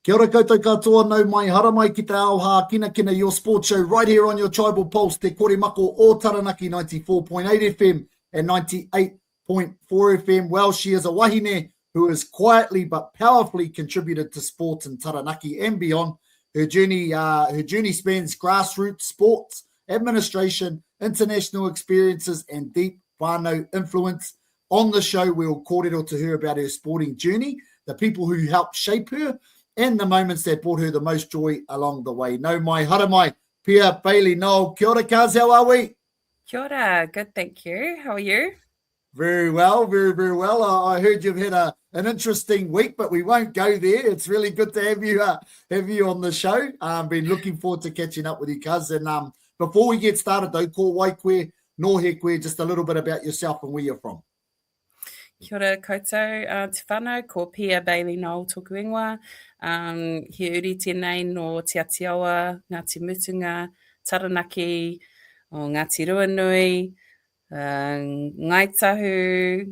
Kia ora koutou katoa, nau mai hara mai ki te Ao Hākinakina, your sports show right here on your Tribal Pulse, te kore mako o Taranaki 94.8 FM and 98.4 FM. Well, she is a wahine who has quietly but powerfully contributed to sports in Taranaki and beyond. Her journey spans grassroots sports, administration, international experiences, and deep whānau influence. On the show, we'll kōrero to her about her sporting journey, the people who helped shape her, and the moments that brought her the most joy along the way. No mai, hara mai, Pia Bailey-Nowell. Kia ora, Kaz, how are we? Kia ora, good, thank you. How are you? Very well, very, very well. I heard you've had an interesting week, but we won't go there. It's really good to have you on the show. Been looking forward to catching up with you, Kaz. And before we get started, though, ko waikoe, no he koe, just a little bit about yourself and where you're from. Kia ora koutou, te whānau, ko Pia Bailey-Nowell tōku ingoa. He uri tēnei no Te Atiawa, Ngāti Mutunga, Taranaki, o Ngāti Ruanui, Ngaitahu,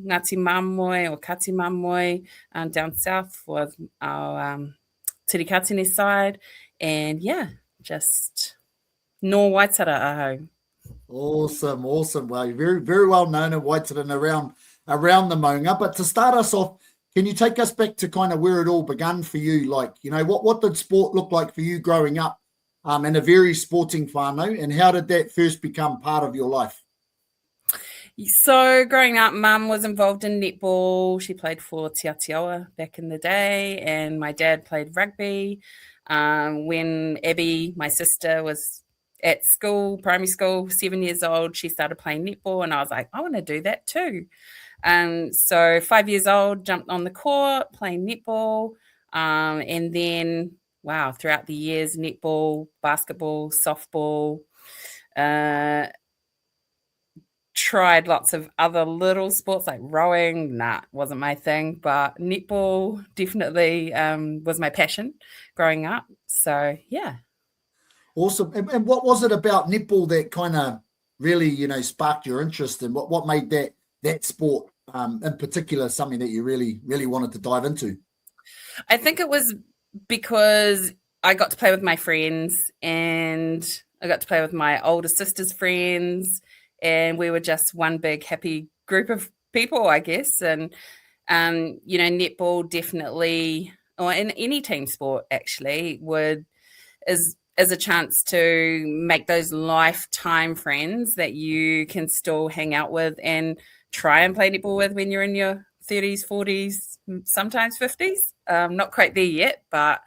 Ngāti Mamoe or Kati Mamoe, down south was our Tirikatini side. And yeah, just no Waitara aho. Awesome. Well, you're very, very well known in Waitara and around the maunga. But to start us off, can you take us back to kind of where it all began for you? Like, you know, what did sport look like for you growing up in a very sporting whānau, and how did that first become part of your life? So growing up, Mum was involved in netball. She played for Te Atiawa back in the day, and my dad played rugby. When Abby, my sister, was at school, primary school, 7 years old, she started playing netball, and I was like, I want to do that too. So 5 years old, jumped on the court, playing netball. And then, wow, throughout the years, netball, basketball, softball, tried lots of other little sports like rowing. Wasn't my thing, but netball definitely was my passion growing up. So, yeah. Awesome. And what was it about netball that kind of really, you know, sparked your interest, and what made that sport in particular something that you really, really wanted to dive into? I think it was because I got to play with my friends, and I got to play with my older sister's friends, and we were just one big happy group of people, I guess. And, you know, netball definitely, or in any team sport actually, is a chance to make those lifetime friends that you can still hang out with and try and play netball with when you're in your 30s, 40s, sometimes 50s. Not quite there yet, but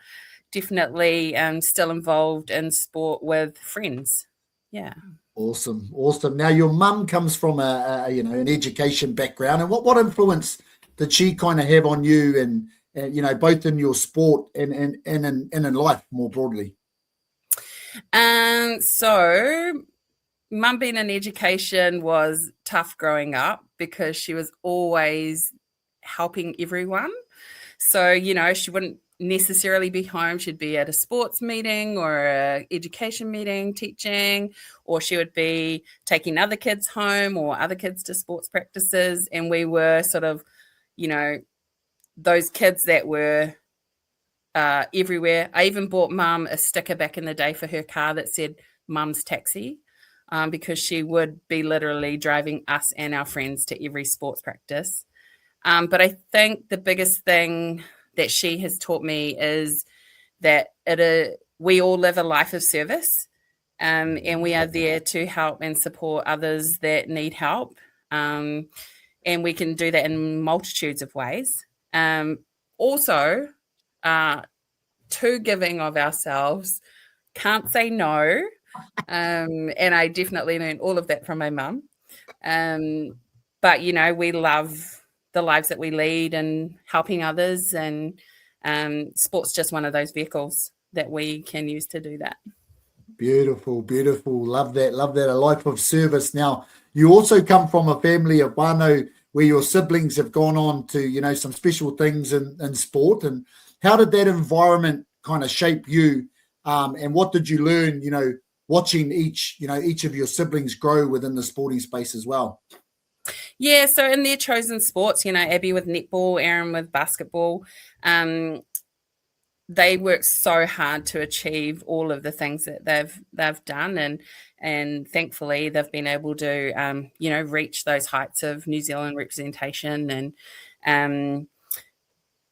definitely still involved in sport with friends. Yeah. Awesome. Now, your mum comes from an education background, and what influence did she kind of have on you, and you know, both in your sport and in life more broadly? So Mum being in education was tough growing up because she was always helping everyone. So, you know, she wouldn't necessarily be home. She'd be at a sports meeting or a education meeting teaching, or she would be taking other kids home or other kids to sports practices. And we were sort of, you know, those kids that were everywhere. I even bought Mum a sticker back in the day for her car that said Mum's Taxi, because she would be literally driving us and our friends to every sports practice. But I think the biggest thing that she has taught me is that we all live a life of service, and we are there to help and support others that need help. And we can do that in multitudes of ways. Also, too giving of ourselves, can't say no. And I definitely learned all of that from my mum. But, you know, we love the lives that we lead and helping others, and sport's just one of those vehicles that we can use to do that. Beautiful. Love that. A life of service. Now, you also come from a family of whānau where your siblings have gone on to, you know, some special things in sport. And how did that environment kind of shape you? And what did you learn, you know, watching each of your siblings grow within the sporting space as well? Yeah, so in their chosen sports, you know, Abby with netball, Aaron with basketball, they work so hard to achieve all of the things that they've done, and thankfully they've been able to reach those heights of New Zealand representation. And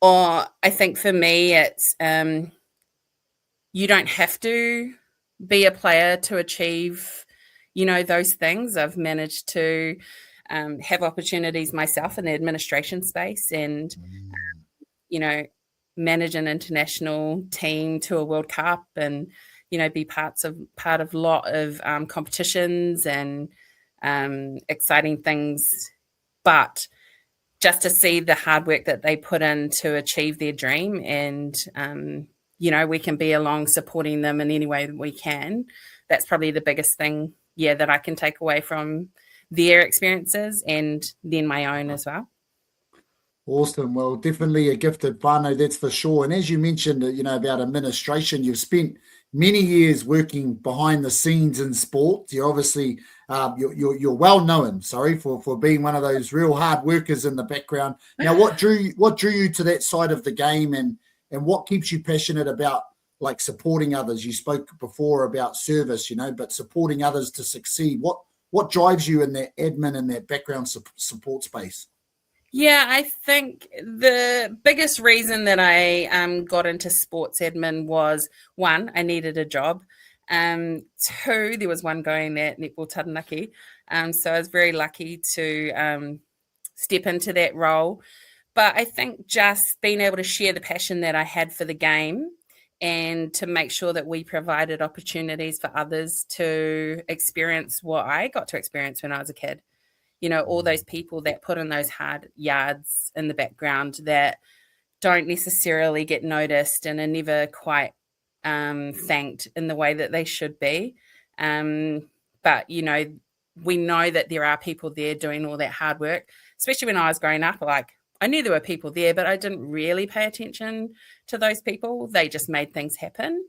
or I think for me it's you don't have to be a player to achieve those things. I've managed to have opportunities myself in the administration space, and manage an international team to a World Cup, and be part of a lot of competitions and exciting things. But just to see the hard work that they put in to achieve their dream, and we can be along supporting them in any way that we can. That's probably the biggest thing, that I can take away from their experiences and then my own as well. Awesome. Well, definitely a gifted whānau, that's for sure. And as you mentioned, about administration, you've spent many years working behind the scenes in sport. You're obviously you're well known, for being one of those real hard workers in the background. Now, what drew you to that side of the game, and what keeps you passionate about like supporting others? You spoke before about service, but supporting others to succeed. What drives you in that admin and that background support space? Yeah, I think the biggest reason that I got into sports admin was, one, I needed a job. Two, there was one going at Netball Taranaki. So I was very lucky to step into that role. But I think just being able to share the passion that I had for the game, and to make sure that we provided opportunities for others to experience what I got to experience when I was a kid. All those people that put in those hard yards in the background that don't necessarily get noticed and are never quite thanked in the way that they should be. But, we know that there are people there doing all that hard work, especially when I was growing up. Like, I knew there were people there, but I didn't really pay attention to those people. They just made things happen.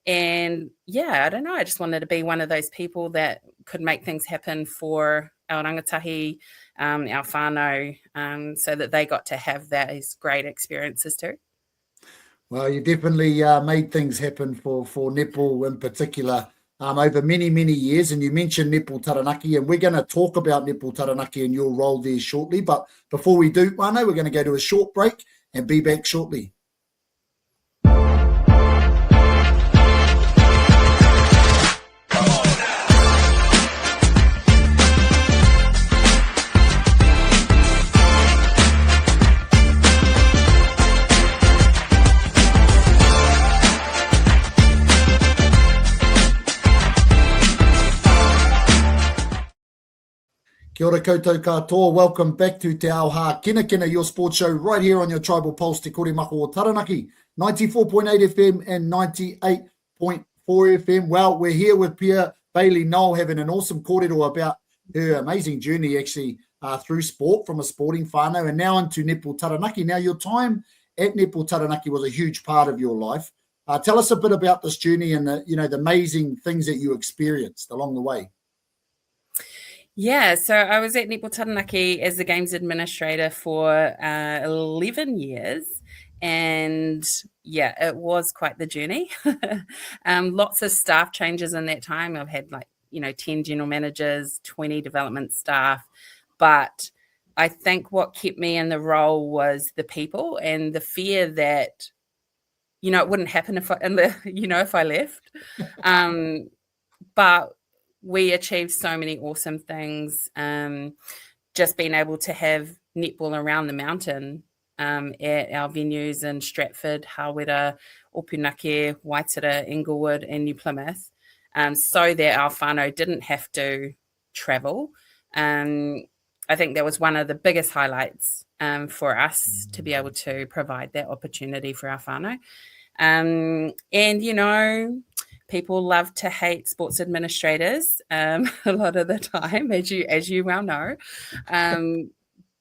And I don't know, I just wanted to be one of those people that could make things happen for our rangatahi, our whānau, so that they got to have those great experiences too. Well, you definitely made things happen for netball in particular over many, many years. And you mentioned Netball Taranaki, and we're going to talk about Netball Taranaki and your role there shortly. But before we do, whānau, we're going to go to a short break and be back shortly. Kia ora koutou katoa. Welcome back to Te Ao Hākinakina, your sports show right here on your Tribal Pulse, Te Kore Mako o Taranaki, 94.8 FM and 98.4 FM. Well, we're here with Pia Bailey-Nowell having an awesome kōrero about her amazing journey actually through sport from a sporting whānau and now into Netball Taranaki. Now, your time at Netball Taranaki was a huge part of your life. Tell us a bit about this journey and the amazing things that you experienced along the way. Yeah, so I was at Netball Taranaki as the games administrator for 11 years. And it was quite the journey. Lots of staff changes in that time. I've had 10 general managers, 20 development staff. But I think what kept me in the role was the people and the fear that, it wouldn't happen if I left. But we achieved so many awesome things. Just being able to have netball around the mountain at our venues in Stratford, Hawera, Opunake, Waitara, Inglewood, and New Plymouth, so that our whānau didn't have to travel. I think that was one of the biggest highlights for us to be able to provide that opportunity for our whānau. And, people love to hate sports administrators a lot of the time, as you well know.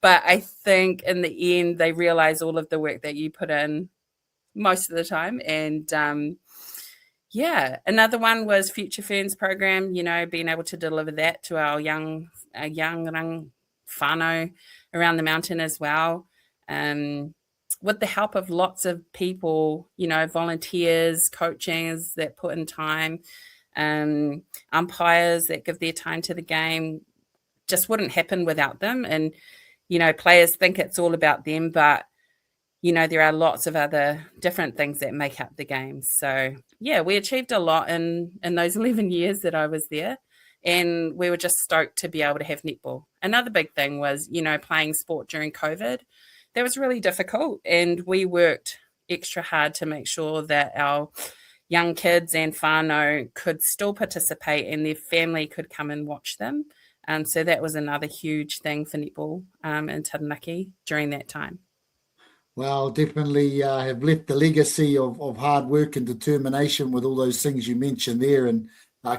But I think in the end, they realize all of the work that you put in most of the time. And another one was Future Ferns program, being able to deliver that to our young whānau around the mountain as well. with the help of lots of people, volunteers, coaches that put in time, umpires that give their time to the game, just wouldn't happen without them. And, players think it's all about them, but, there are lots of other different things that make up the game. So, yeah, we achieved a lot in those 11 years that I was there. And we were just stoked to be able to have netball. Another big thing was, playing sport during COVID. That was really difficult. And we worked extra hard to make sure that our young kids and whānau could still participate and their family could come and watch them. So that was another huge thing for netball in Taranaki during that time. Well, definitely have left the legacy of hard work and determination with all those things you mentioned there. And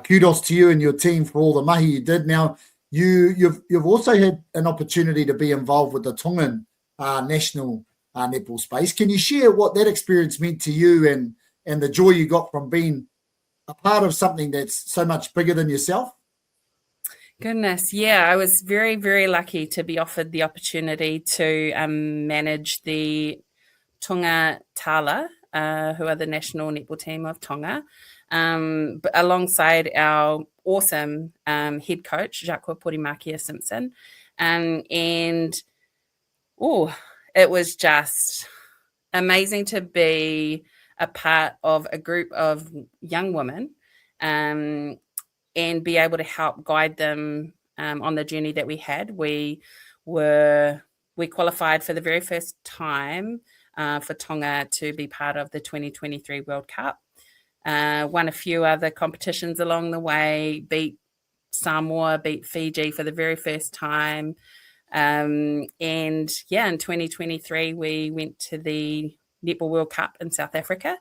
kudos to you and your team for all the mahi you did. Now, you've also had an opportunity to be involved with the Tongan national netball space. Can you share what that experience meant to you and the joy you got from being a part of something that's so much bigger than yourself? Goodness, yeah, I was very, very lucky to be offered the opportunity to manage the Tonga Tala, who are the national netball team of Tonga, but alongside our awesome head coach, Jacques Porimakia Simpson. And it was just amazing to be a part of a group of young women and be able to help guide them on the journey that we had. We qualified for the very first time for Tonga to be part of the 2023 World Cup. Won a few other competitions along the way, beat Samoa, beat Fiji for the very first time. In 2023, we went to the Netball World Cup in South Africa.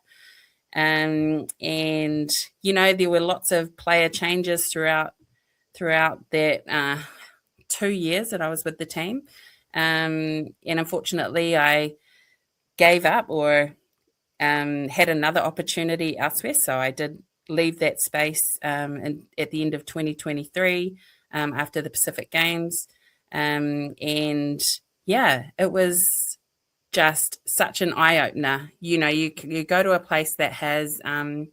There were lots of player changes throughout that 2 years that I was with the team. And unfortunately, I gave up or had another opportunity elsewhere. So I did leave that space at the end of 2023 after the Pacific Games. It was just such an eye-opener. You go to a place that has, not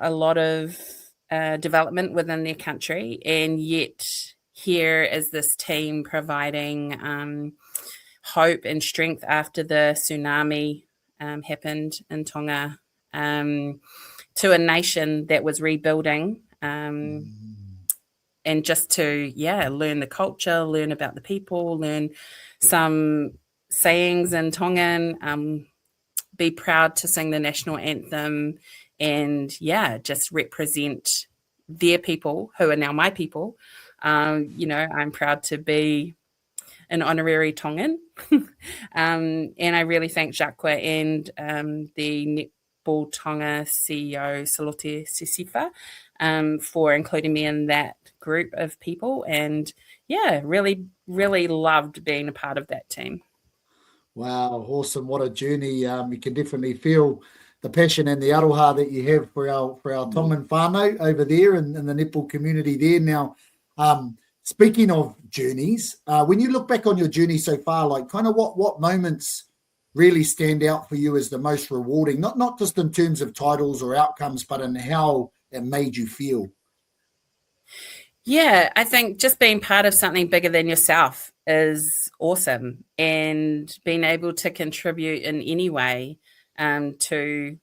a lot of development within their country, and yet here is this team providing hope and strength after the tsunami happened in Tonga to a nation that was rebuilding. And just to, learn the culture, learn about the people, learn some sayings in Tongan, be proud to sing the national anthem, and just represent their people who are now my people. I'm proud to be an honorary Tongan. And I really thank Jacques and the Netball Tonga CEO, Salote Sisifa, for including me in that group of people. And really, really loved being a part of that team. Wow, awesome. What a journey. You can definitely feel the passion and the aroha that you have for our Tongan whānau over there and the netball community there. Now, speaking of journeys, when you look back on your journey so far, like kind of what moments really stand out for you as the most rewarding, not just in terms of titles or outcomes, but in how it made you feel? Yeah, I think just being part of something bigger than yourself is awesome, and being able to contribute in any way to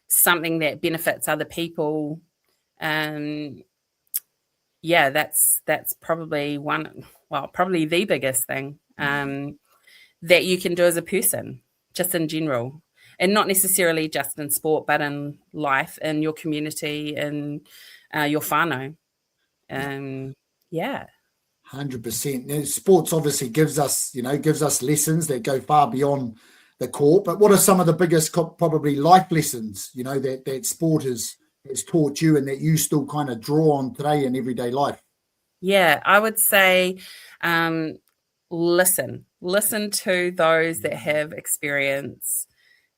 something that benefits other people. That's probably probably the biggest thing that you can do as a person, just in general, and not necessarily just in sport, but in life, in your community, in your whānau. 100%. Now, sports obviously gives us lessons that go far beyond the court. But what are some of the biggest probably life lessons, that sport has taught you and that you still kind of draw on today in everyday life? Yeah, I would say listen to those that have experience,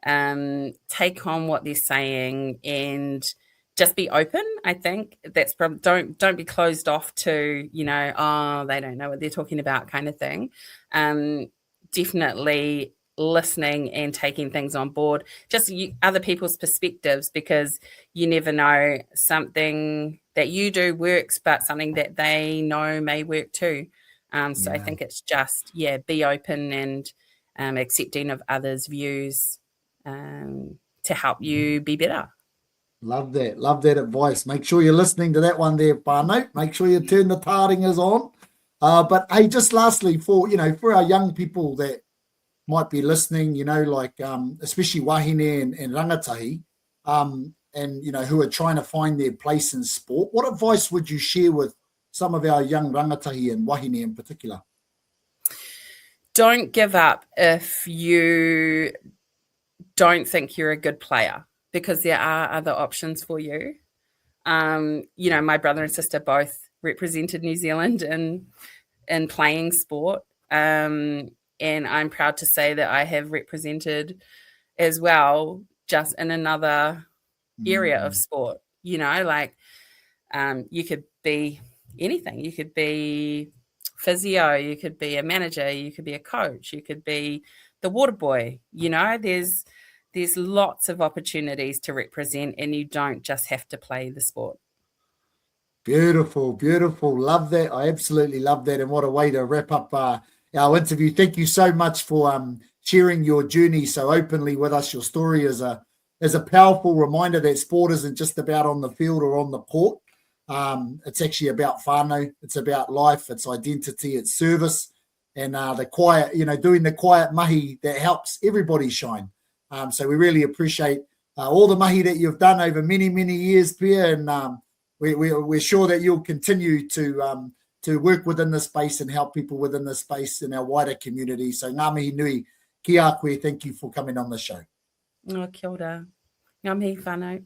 take on what they're saying, and just be open. I think that's probably don't be closed off to, they don't know what they're talking about kind of thing. Definitely listening and taking things on board, just other people's perspectives, because you never know, something that you do works, but something that they know may work too. So I think it's just, be open and accepting of others' views to help you be better. Love that advice. Make sure you're listening to that one there, whānau. Make sure you turn the taringas on. But hey, just lastly, for our young people that might be listening, like especially wahine and rangatahi, and who are trying to find their place in sport, what advice would you share with some of our young rangatahi and wahine in particular? Don't give up if you don't think you're a good player, because there are other options for you. My brother and sister both represented New Zealand in playing sport. And I'm proud to say that I have represented as well, just in another area of sport. You could be anything. You could be physio, you could be a manager, you could be a coach, you could be the water boy. There's lots of opportunities to represent, and you don't just have to play the sport. Beautiful. Love that. I absolutely love that. And what a way to wrap up our interview. Thank you so much for sharing your journey so openly with us. Your story is a powerful reminder that sport isn't just about on the field or on the court. It's actually about whānau. It's about life. It's identity. It's service. And the quiet, doing the quiet mahi that helps everybody shine. So we really appreciate all the mahi that you've done over many, many years, Pia, and we're sure that you'll continue to work within this space and help people within this space in our wider community. So ngā mihi nui ki a koe. Thank you for coming on the show. Kia ora. Ngā mihi whānau.